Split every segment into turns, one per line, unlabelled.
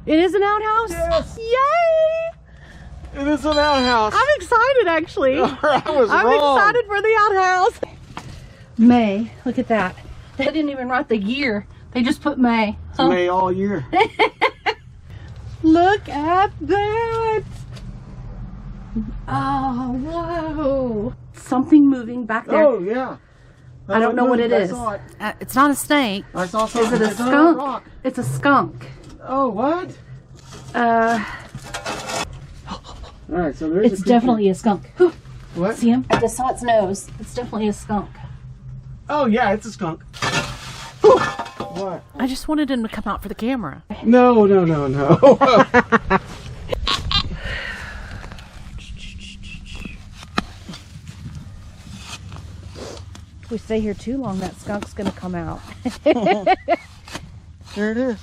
It is an outhouse?
Yes.
Yay!
It is an outhouse.
I'm excited, actually.
I'm
excited for the outhouse. May, look at that. They didn't even write the year. They just put May.
It's May all year.
Look at that. Oh, whoa. Something moving back there.
Oh, yeah.
I don't know what it is. It's not a snake.
I saw something.
Is it a skunk? It's a skunk.
Oh, what?
All
right, so there's
it's definitely a skunk.
What?
See him? I just saw its nose. It's definitely a skunk.
Oh, yeah, it's a skunk. What?
I just wanted him to come out for the camera.
No.
If we stay here too long, that skunk's gonna come out.
There it is.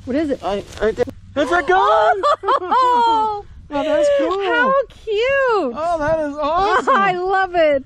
What is it?
It's a gun!
Oh,
that's cool.
How cute!
Oh, that is awesome.
I love it.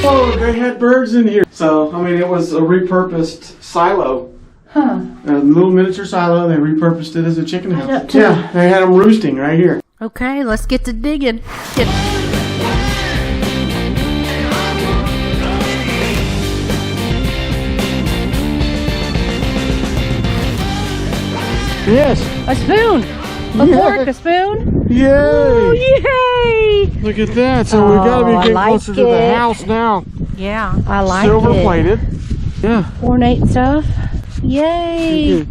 Oh, they had birds in here. So, I mean, it was a repurposed silo.
Huh.
A little miniature silo. They repurposed it as a chicken house. Yeah, they had them roosting right here.
Okay, let's get to digging.
Yes.
A spoon. A fork, a spoon.
Yay.
Oh, yay.
Look at that. So we got to be getting closer to the house now.
Yeah.
I like
Silver
it.
plated. Yeah.
Ornate stuff. Yay.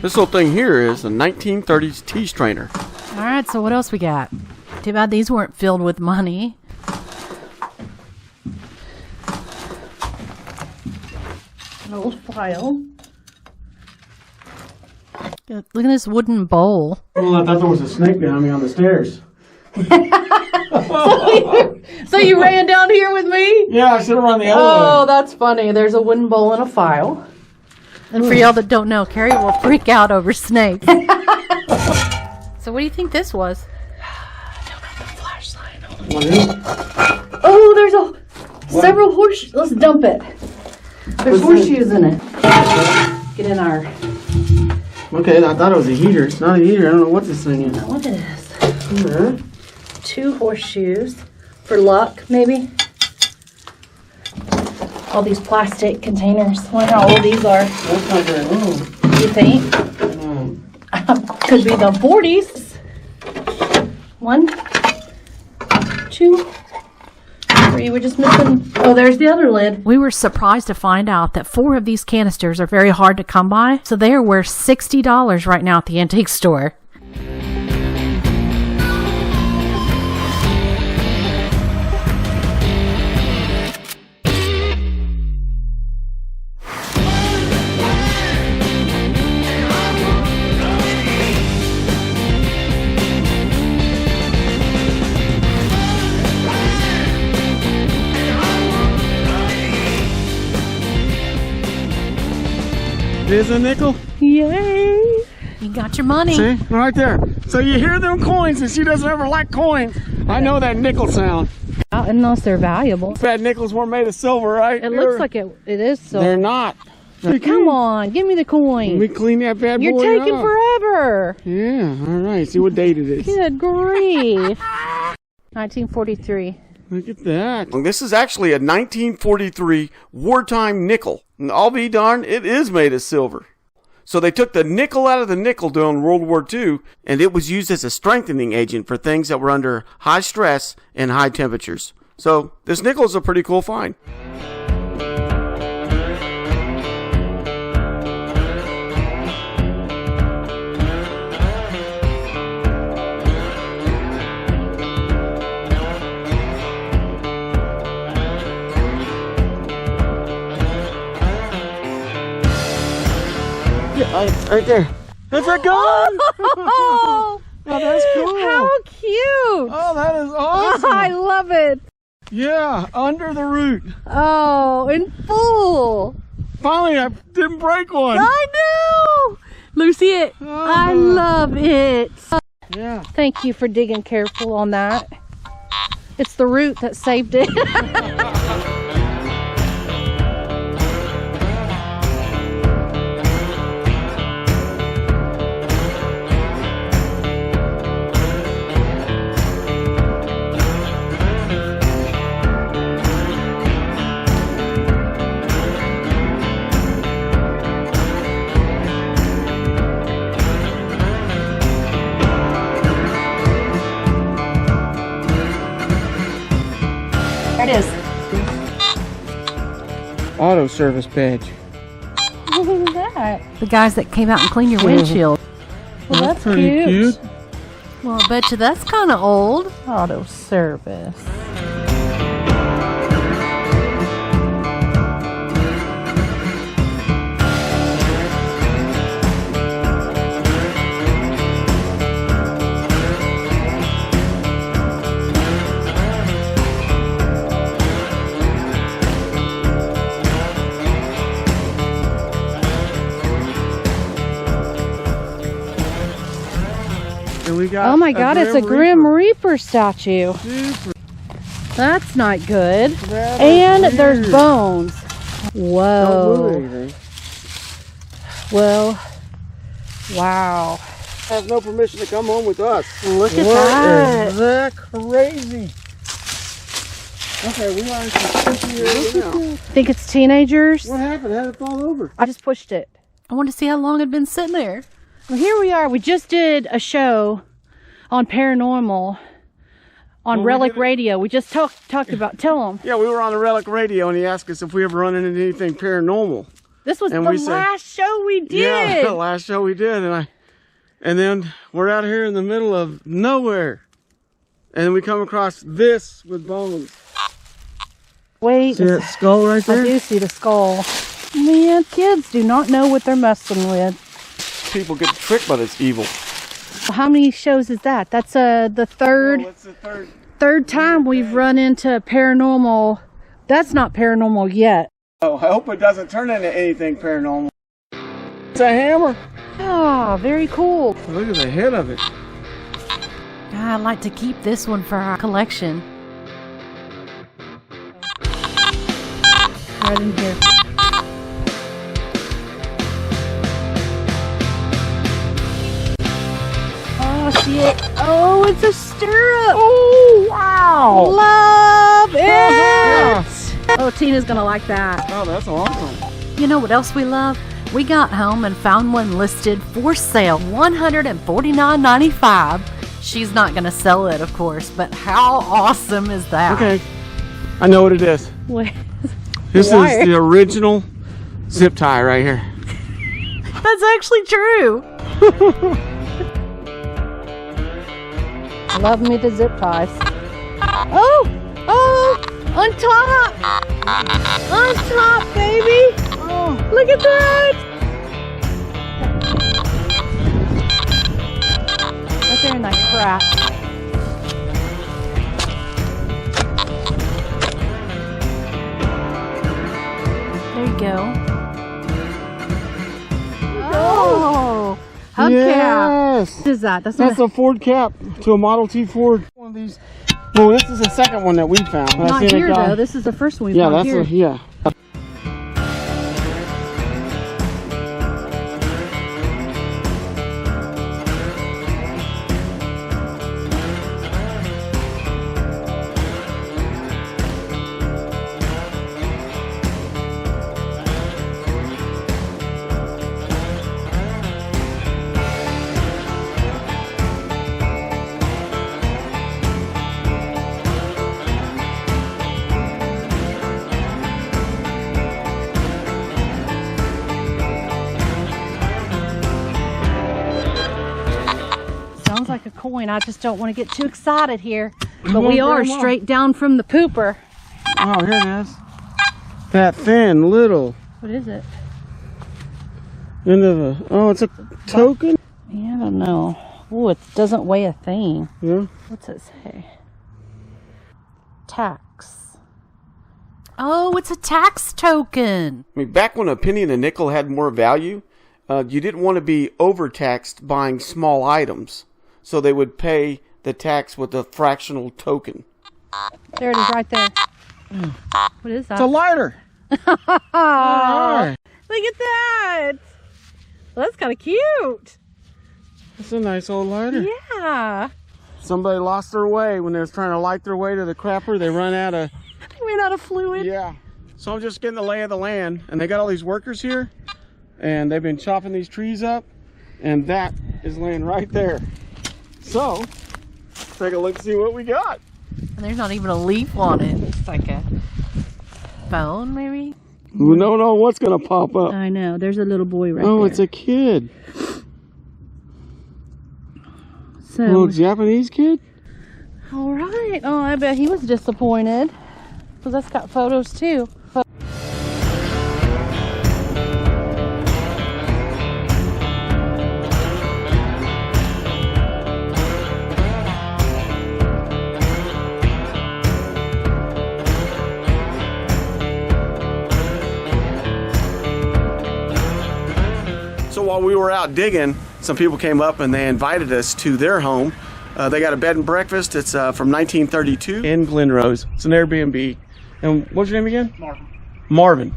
This little thing here is a 1930s tea strainer.
All right, so what else we got? Too bad these weren't filled with money.
An old file.
Look at this wooden bowl.
Well, I thought there was a snake behind me on the stairs.
So you ran down here with me?
Yeah, I should have run the other
Oh,
way.
that's funny. There's a wooden bowl and a file.
And for y'all that don't know, Carrie will freak out over snakes. So what do you think this was?
I don't have the flashlight.
What is it?
Oh, there's several horseshoes. Let's dump it. There's horseshoes in it. Get in our...
Okay, I thought it was a heater. It's not a heater. I don't know what this thing is.
I don't know what it is. 2 horseshoes. For luck, maybe. All these plastic containers. I wonder how old these are.
That's not very old.
You think? Could be the 40s. 1, 2, 3. We're just missing. Oh, there's the other lid.
We were surprised to find out that 4 of these canisters are very hard to come by, so they are worth $60 right now at the antique store.
Here's a nickel.
Yay!
You got your money.
See? Right there. So you hear them coins, and she doesn't ever like coins. I know that nickel sound.
Unless they're valuable.
Bad nickels weren't made of silver, right?
It looks like it is silver.
They're not.
Come on, give me the coin.
Let me clean that bad boy
You're taking
up.
forever.
Yeah, all right. See what date it is.
Good grief. 1943.
Look at that. This is actually a 1943 wartime nickel. And I'll be darned, it is made of silver. So they took the nickel out of the nickel during World War II, and it was used as a strengthening agent for things that were under high stress and high temperatures. So this nickel is a pretty cool find. Right there. That's a gun!
Oh,
that's cool.
How cute!
Oh, that is awesome.
I love it.
Yeah, under the root.
Oh, in full.
Finally, I didn't break one.
I know. Lucy, it. I love it.
Yeah.
Thank you for digging careful on that. It's the root that saved it. There it is.
Auto service badge.
Look at that.
The guys that came out and cleaned your windshield.
Well, that's
pretty cute.
Well, I bet you that's kind of old.
Auto service.
We got
Oh my God, it's a Grim Reaper statue.
Super.
That's not good.
That
And
is
there's
weird.
bones.
Don't move
Whoa.
anything.
Well, wow.
Has no permission to come home with us.
Look at
What
that.
is that crazy? Okay, we are in here now.
Think it's teenagers?
What happened? How did it fall over?
I just pushed it.
I want to see how long it had been sitting there.
Well, here we are. We just did a show on paranormal on Relic Radio. We just talked about. Tell them.
Yeah, we were on the Relic Radio, and he asked us if we ever run into anything paranormal.
This was
And
the
we said-
last show we did.
Yeah, the last show we did, and then we're out here in the middle of nowhere, and we come across this with bones.
Wait.
See that skull right
I
there?
do see the skull. Man, kids do not know what they're messing with.
People get tricked by this evil.
How many shows is that? That's the third.
What's the third?
Third time we've run into paranormal. That's not paranormal yet.
Oh, I hope it doesn't turn into anything paranormal. It's a hammer.
Ah, very cool.
Look at the head of it.
I'd like to keep this one for our collection.
Right in here. Oh, see it. Oh, it's a stirrup.
Oh, wow.
Love it.
Yeah.
Oh, Tina's gonna like that.
Oh, that's awesome.
You know what else we love? We got home and found one listed for sale, $149.95 She's not going to sell it, of course, but how awesome is that?
Okay, I know what it is.
Wait.
This is the original zip tie right here.
That's actually true.
Love me the zip ties. Oh! Oh! On top! On top, baby! Oh, look at that! Right there in that crack.
There you go. Oh! Hubcap.
Yes!
What is that?
That's a Ford cap to a Model T Ford. One of these. Well, this is the second one that we found.
Not here, though. This is the first one we found here.
Yeah.
Sounds like a coin. I just don't want to get too excited here. But we are straight down from the pooper.
Oh, here it is. That thin little.
What is it?
Oh, it's a token?
Yeah, I don't know. Oh, it doesn't weigh a thing.
Yeah.
What's it say? Tax.
Oh, it's a tax token.
I mean, back when a penny and a nickel had more value, you didn't want to be overtaxed buying small items. So they would pay the tax with a fractional token.
There it is right there. What is that?
It's a lighter.
Oh, look at that. Well, that's kind of cute.
It's a nice old lighter.
Yeah.
Somebody lost their way when they was trying to light their way to the crapper. They run out of...
They ran out of fluid.
Yeah. So I'm just getting the lay of the land. And they got all these workers here. And they've been chopping these trees up. And that is laying right there. So, take a look and see what we got.
And there's not even a leaf on it. It's like a bone, maybe?
We don't know what's going to pop up.
I know. There's a little boy right there.
Oh, it's a kid.
So,
little Japanese kid?
all right. Oh, I bet he was disappointed. Because that's got photos too.
So while we were out digging, some people came up and they invited us to their home. They got a bed and breakfast. It's from 1932 in Glenrose. It's an Airbnb. And what's your name again? Marvin. Marvin.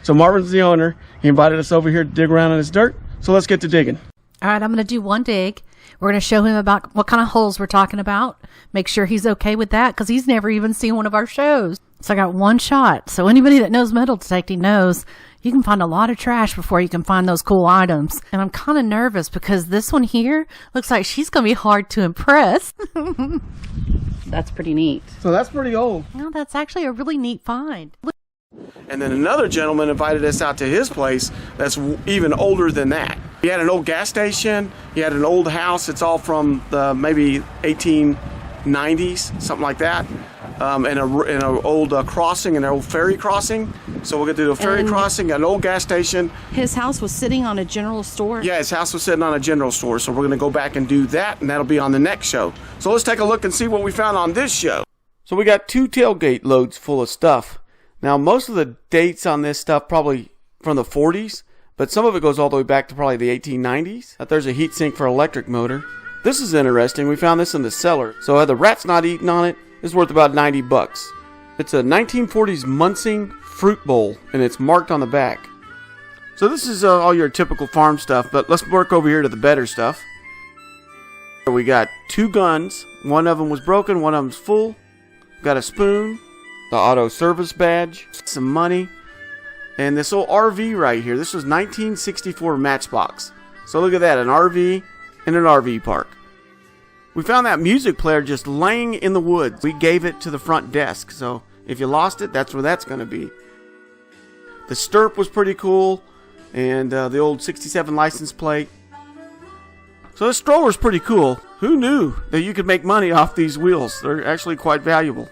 So Marvin's the owner. He invited us over here to dig around in his dirt. So let's get to digging.
All right, I'm going to do one dig. We're going to show him about what kind of holes we're talking about. Make sure he's okay with that because he's never even seen one of our shows. So I got one shot. So anybody that knows metal detecting knows you can find a lot of trash before you can find those cool items. And I'm kind of nervous because this one here looks like she's going to be hard to impress.
That's pretty neat.
So that's pretty old.
No, that's actually a really neat find.
And then another gentleman invited us out to his place that's even older than that. He had an old gas station. He had an old house. It's all from the maybe 1890s, something like that. And an old crossing, an old ferry crossing. So we'll get to the ferry crossing, an old gas station.
His house was sitting on a general store?
Yeah, his house was sitting on a general store. So we're going to go back and do that, and that'll be on the next show. So let's take a look and see what we found on this show. So we got 2 tailgate loads full of stuff. Now, most of the dates on this stuff probably from the 40s, but some of it goes all the way back to probably the 1890s. There's a heat sink for electric motor. This is interesting. We found this in the cellar. So the rat's not eating on it. It's worth about $90. It's a 1940s Munsing fruit bowl, and it's marked on the back. So this is all your typical farm stuff, but let's work over here to the better stuff. We got 2 guns. One of them was broken, one of them's full. Got a spoon, the auto service badge, some money, and this old RV right here. This was 1964 Matchbox. So look at that, an RV in an RV park. We found that music player just laying in the woods. We gave it to the front desk, so if you lost it, that's where that's going to be. The stirrup was pretty cool, and the old 67 license plate. So this stroller's pretty cool. Who knew that you could make money off these wheels? They're actually quite valuable.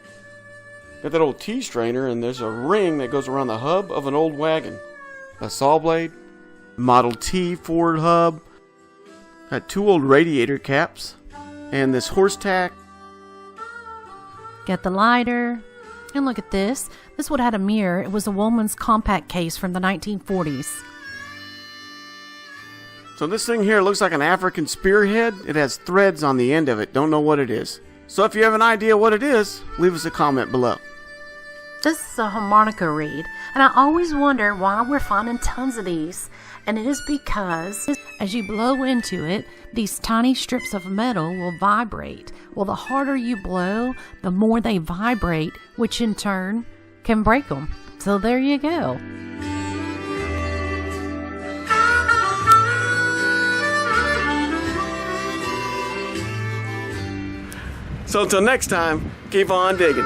Got that old T-strainer, and there's a ring that goes around the hub of an old wagon. A saw blade, Model T Ford hub, got 2 old radiator caps, and this horse tack.
Got the lighter. And look at this. This would have had a mirror. It was a woman's compact case from the 1940s.
So this thing here looks like an African spearhead. It has threads on the end of it. Don't know what it is. So if you have an idea what it is, leave us a comment below.
This is a harmonica reed, and I always wonder why we're finding tons of these. And it is because as you blow into it, these tiny strips of metal will vibrate. Well, the harder you blow, the more they vibrate, which in turn can break them. So there you go.
So until next time, keep on digging.